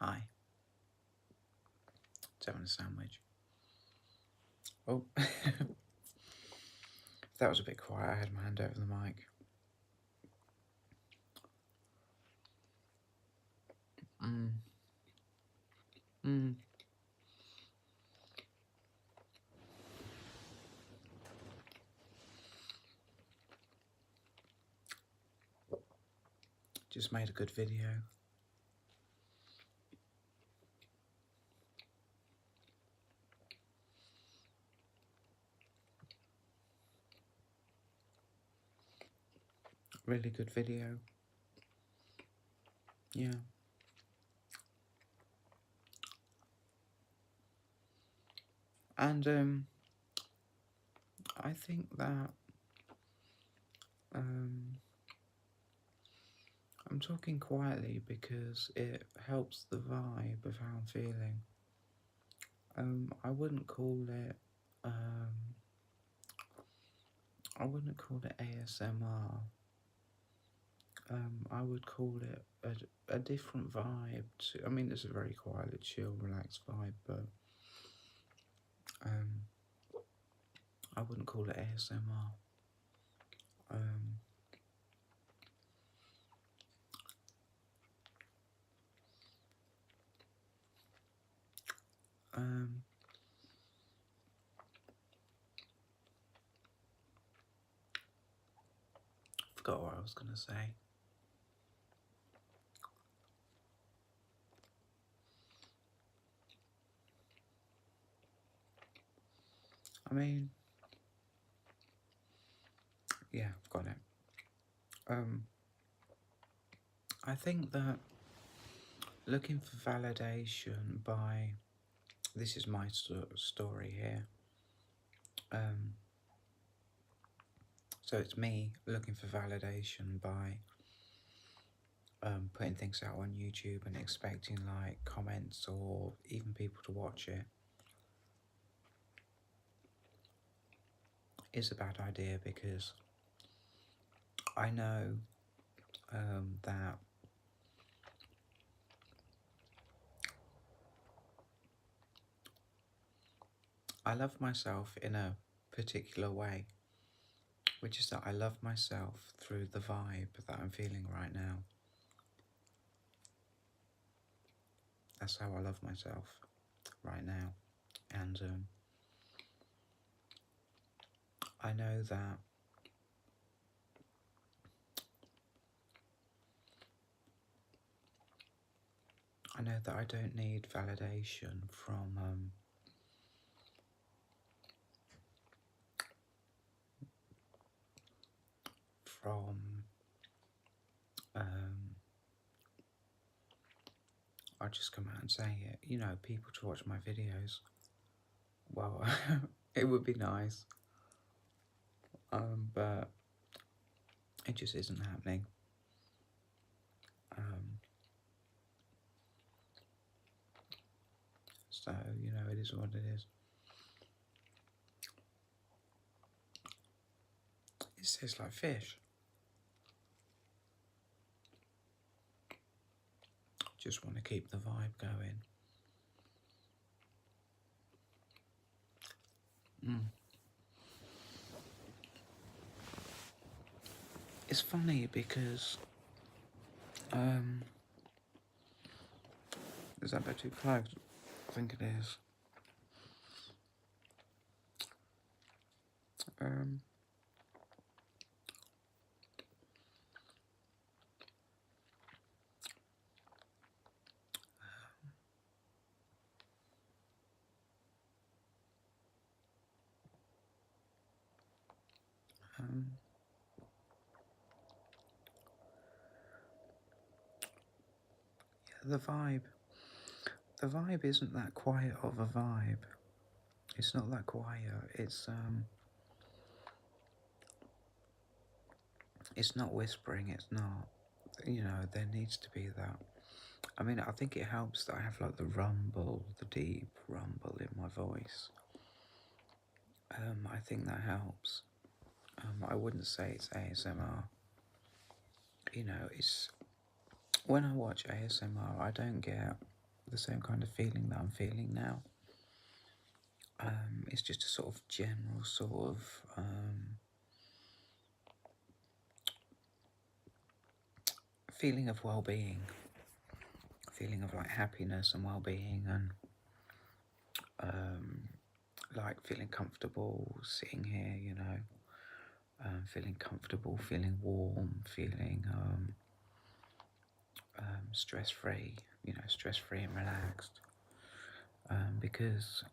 Hi. Just having a sandwich. Oh, that was a bit quiet. I had my hand over the mic. Mm. Mm. Just made a good video. Really good video. Yeah. And I think that I'm talking quietly because it helps the vibe of how I'm feeling. I wouldn't call it ASMR. I would call it a different vibe. I mean, it's a very quiet, chill, relaxed vibe, but I wouldn't call it ASMR. Um, um, Forgot what I was gonna say. I mean, yeah, I've got it. I think that looking for validation by, this is my story here. So it's me looking for validation by putting things out on YouTube and expecting like comments or even people to watch it is a bad idea, because I know that I love myself in a particular way, which is that I love myself through the vibe that I'm feeling right now. That's how I love myself right now. And I know that I don't need validation from from I'll just come out and say it, you know, people to watch my videos. Well, it would be nice, but it just isn't happening. So, you know, it is what it is. It tastes like fish. Just want to keep the vibe going. It's funny because is that about too close? I think it is. Um, um, yeah, the vibe isn't that quiet of a vibe. It's not that quiet. It's not whispering. It's not. You know, there needs to be that. I mean, I think it helps that I have like the rumble, the deep rumble in my voice. I think that helps. I wouldn't say it's ASMR. You know, it's when I watch ASMR, I don't get the same kind of feeling that I'm feeling now. It's just a sort of general sort of feeling of well-being, feeling of like happiness and well-being, and like feeling comfortable sitting here, feeling comfortable, feeling warm, feeling stress-free, stress-free and relaxed. Because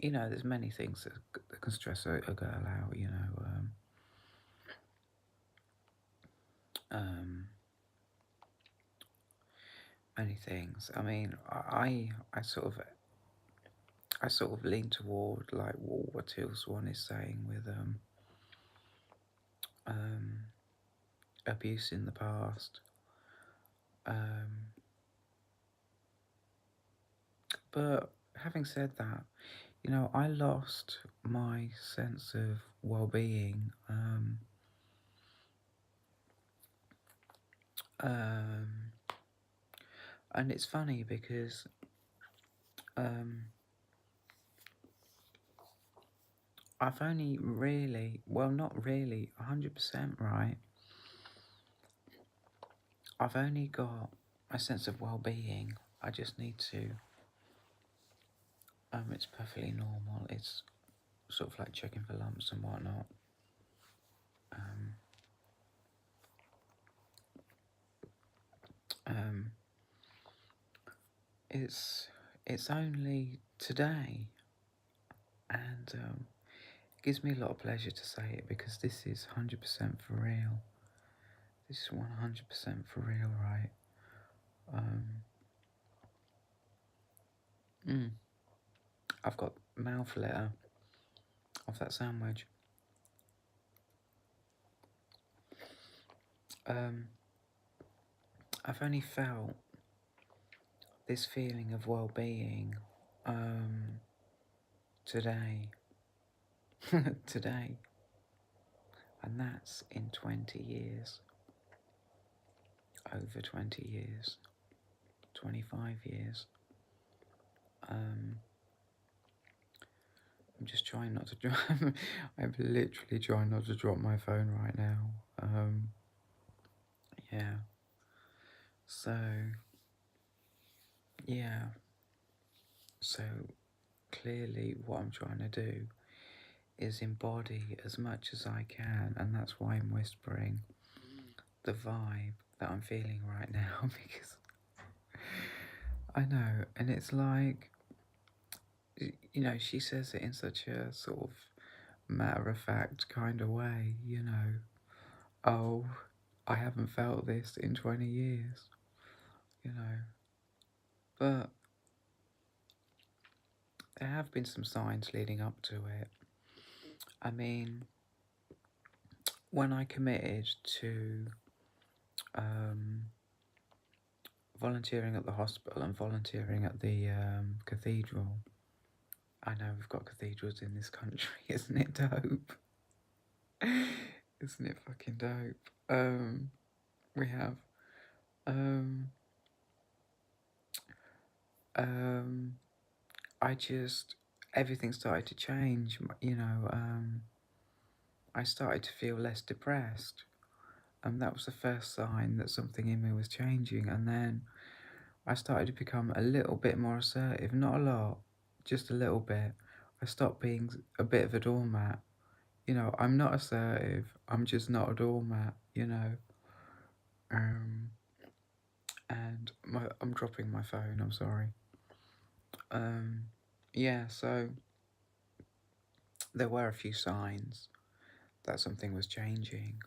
there's many things that can stress a girl out. Um, Many things. I mean, I sort of lean toward like what Teal Swan is saying with um, abuse in the past. But having said that, I lost my sense of well-being. And it's funny because I've only really, well, not really, 100% right. I've only got a sense of well-being. I just need to. It's perfectly normal. It's sort of like checking for lumps and whatnot. Um, it's only today, and it gives me a lot of pleasure to say it because this is 100% for real. This is 100% for real, right? I've got mouth litter off that sandwich. I've only felt this feeling of well-being today. Today. And that's in 20 years. Over 20 years. 25 years. I'm just trying not to drop. I'm literally trying not to drop my phone right now. Yeah. So, yeah. So, clearly, what I'm trying to do is embody as much as I can, and that's why I'm whispering the vibe that I'm feeling right now because I know, and it's like, she says it in such a sort of matter of fact kind of way, oh, I haven't felt this in 20 years, but there have been some signs leading up to it. I mean, when I committed to volunteering at the hospital and volunteering at the cathedral, I know we've got cathedrals in this country, isn't it dope? Isn't it fucking dope? We have. Um, I just, everything started to change, I started to feel less depressed. And that was the first sign that something in me was changing. And then I started to become a little bit more assertive, not a lot, just a little bit. I stopped being a bit of a doormat. I'm not assertive, I'm just not a doormat, Um, and I'm dropping my phone, I'm sorry. Yeah, so there were a few signs that something was changing.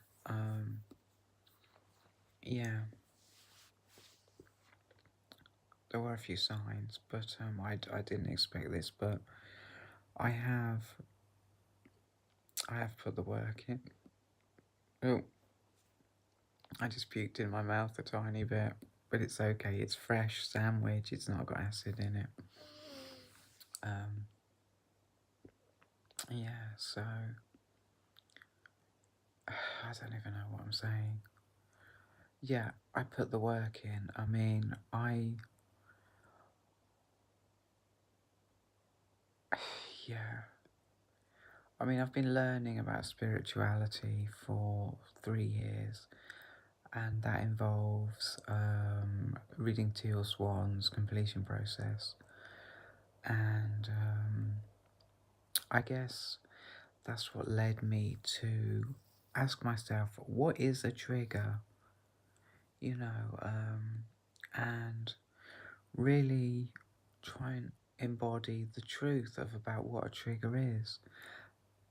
Yeah, there were a few signs, but I didn't expect this, but I have put the work in. Oh, I just puked in my mouth a tiny bit, but it's okay. It's fresh sandwich. It's not got acid in it. Yeah, so I don't even know what I'm saying. Yeah, I put the work in. I mean, I yeah. I mean, I've been learning about spirituality for 3 years, and that involves reading Teal Swan's completion process. And I guess that's what led me to ask myself, what is a trigger? You know, and really try and embody the truth of about what a trigger is.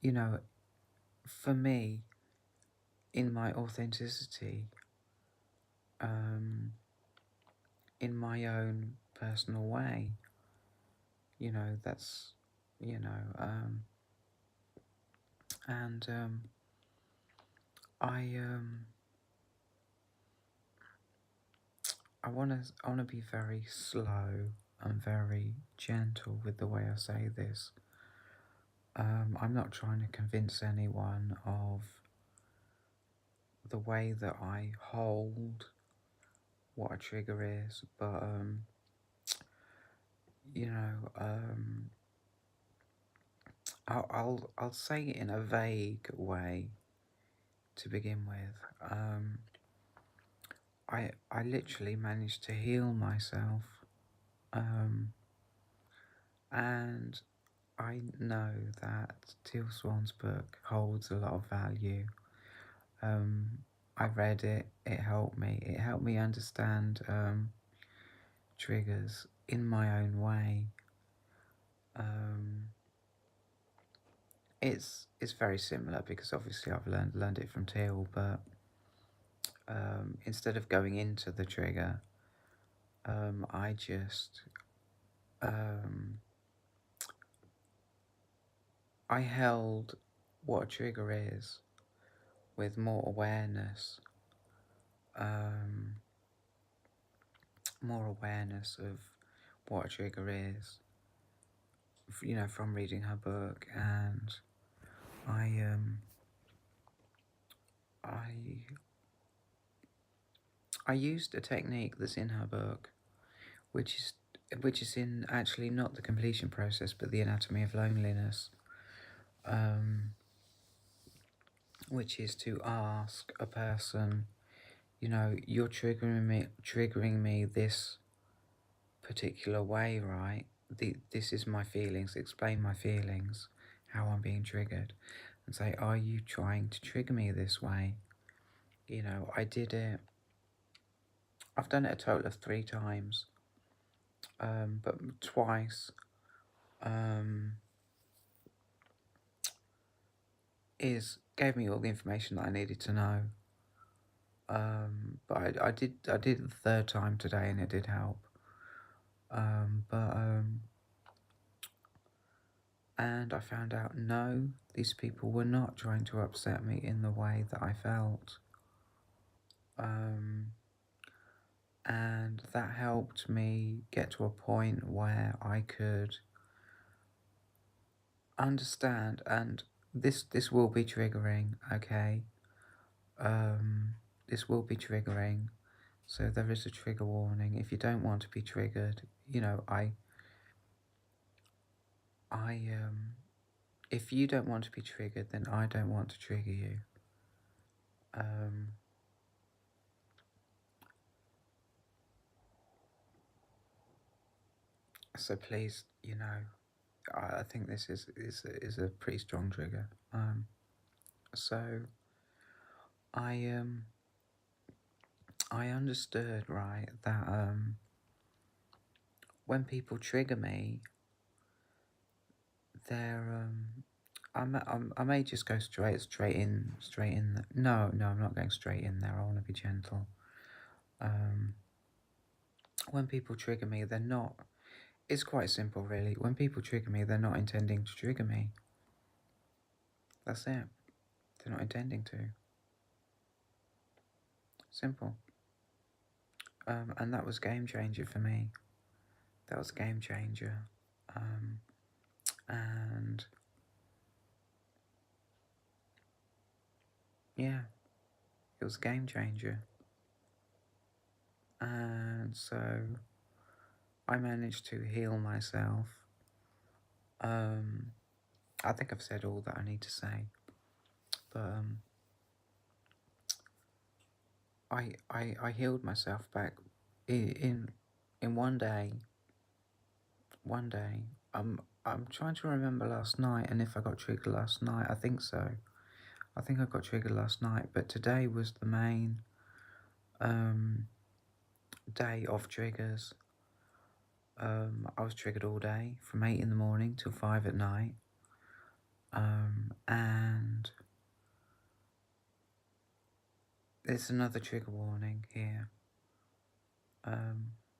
You know, for me, in my authenticity, um, in my own personal way, that's, you know, and I I wanna be very slow and very gentle with the way I say this. I'm not trying to convince anyone of the way that I hold what a trigger is, but you know, I'll say it in a vague way to begin with. I literally managed to heal myself, um, and I know that Teal Swan's book holds a lot of value. Um, I read it. It helped me. It helped me understand triggers in my own way. Um, it's very similar because obviously I've learned it from Teal, but instead of going into the trigger, I just um, I held what a trigger is with more awareness, um, more awareness of what a trigger is, from reading her book, and I I I used a technique that's in her book, which is which is in actually not the completion process, but the anatomy of loneliness, um, which is to ask a person, you're triggering me this particular way, right? This is my feelings. Explain my feelings, how I'm being triggered, and say, are you trying to trigger me this way? I did it. I've done it a total of 3 times, but twice um, gave me all the information that I needed to know. But I did the third time today, and it did help. But and I found out, no, these people were not trying to upset me in the way that I felt. And that helped me get to a point where I could understand, and this will be triggering, okay? This will be triggering, so there is a trigger warning. If you don't want to be triggered, if you don't want to be triggered, then I don't want to trigger you. So please, I think this is a pretty strong trigger. So I understood, right, that when people trigger me, they're I may just go straight in. No, I'm not going straight in there. I want to be gentle. When people trigger me, they're not. It's quite simple, really. When people trigger me, they're not intending to trigger me. That's it. They're not intending to. Simple. And that was game changer for me. That was game changer. And yeah, it was game changer. And so I managed to heal myself. I think I've said all that I need to say, but I healed myself back in one day. One day, I'm trying to remember last night, and if I got triggered last night. I think so. I think I got triggered last night, but today was the main um, day of triggers. I was triggered all day from 8 in the morning till 5 at night, and there's another trigger warning here.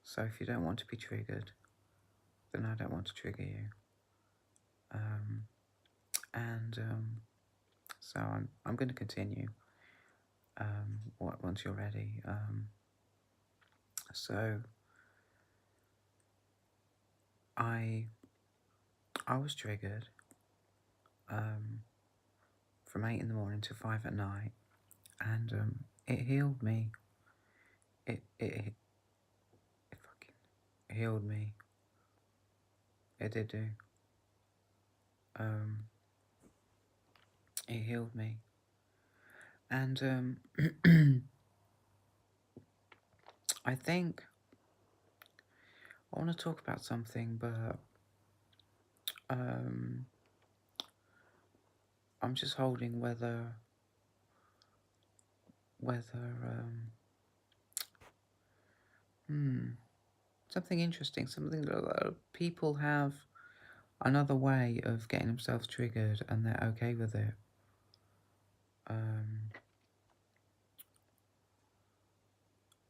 So if you don't want to be triggered, then I don't want to trigger you. So I'm going to continue once you're ready. So I was triggered from 8 in the morning to 5 at night, and it healed me. It fucking healed me. It did do. It healed me, and I think I want to talk about something, but I'm just holding whether something interesting, something that people have another way of getting themselves triggered, and they're okay with it.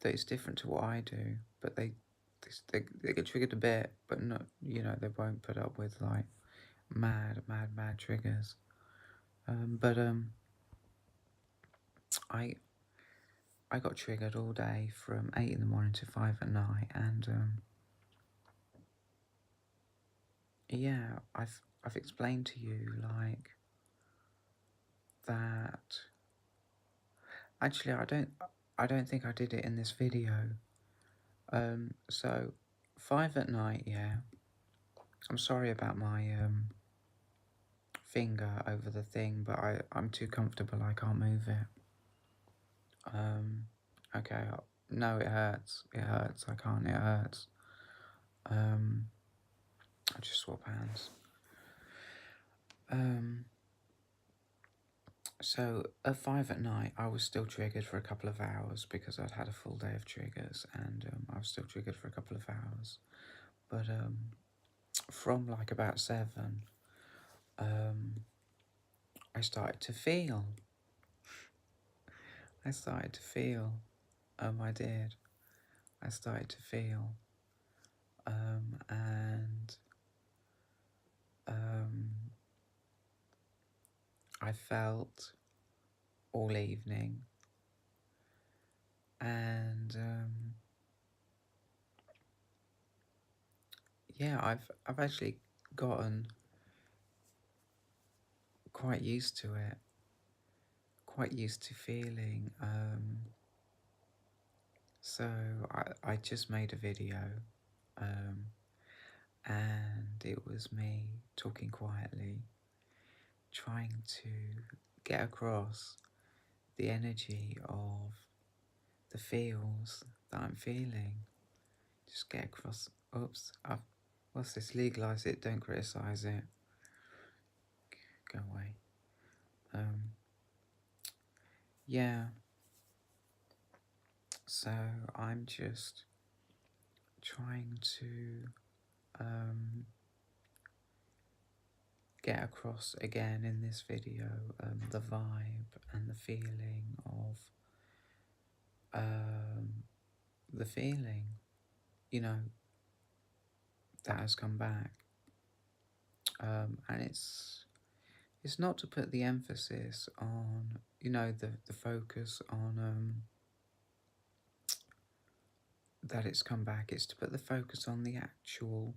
That it's different to what I do, but they get triggered a bit, but not, they won't put up with like mad triggers. I got triggered all day from 8 in the morning to 5 at night, and yeah, I've explained to you like that. Actually, I don't think I did it in this video. So 5 at night, yeah. I'm sorry about my finger over the thing, but I'm too comfortable, I can't move it. Okay, no, it hurts. It hurts, I can't, it hurts. I'll just swap hands. So at 5 at night, I was still triggered for a couple of hours because I'd had a full day of triggers, and I was still triggered for a couple of hours. But from like about 7, I started to feel. I started to feel. I did. I started to feel. And I felt all evening, and yeah, I've actually gotten quite used to it, quite used to feeling. So I just made a video, and it was me talking quietly, trying to get across the energy of the feels that I'm feeling. Just get across. Oops, what's this? Legalize it, don't criticize it. Go away. Yeah. So I'm just trying to get across again in this video the vibe and the feeling of the feeling, that has come back. And it's not to put the emphasis on, the focus on that it's come back. It's to put the focus on the actual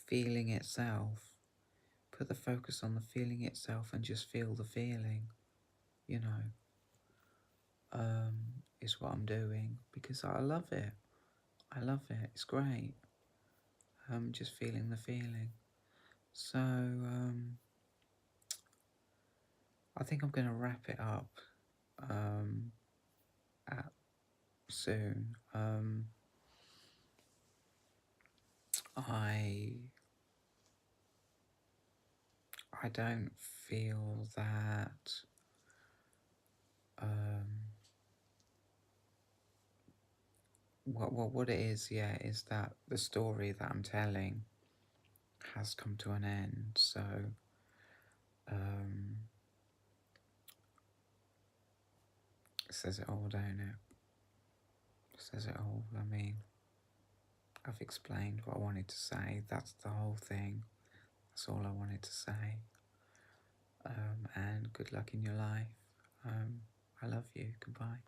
feeling itself. Put the focus on the feeling itself and just feel the feeling, is what I'm doing, because I love it. I love it. It's great. Just feeling the feeling. So, I think I'm going to wrap it up um, at soon. I I don't feel that um, what it is, yeah, is that the story that I'm telling has come to an end. So um, it says it all, don't it? It says it all. I mean, I've explained what I wanted to say. That's the whole thing. That's all I wanted to say. And good luck in your life. I love you. Goodbye.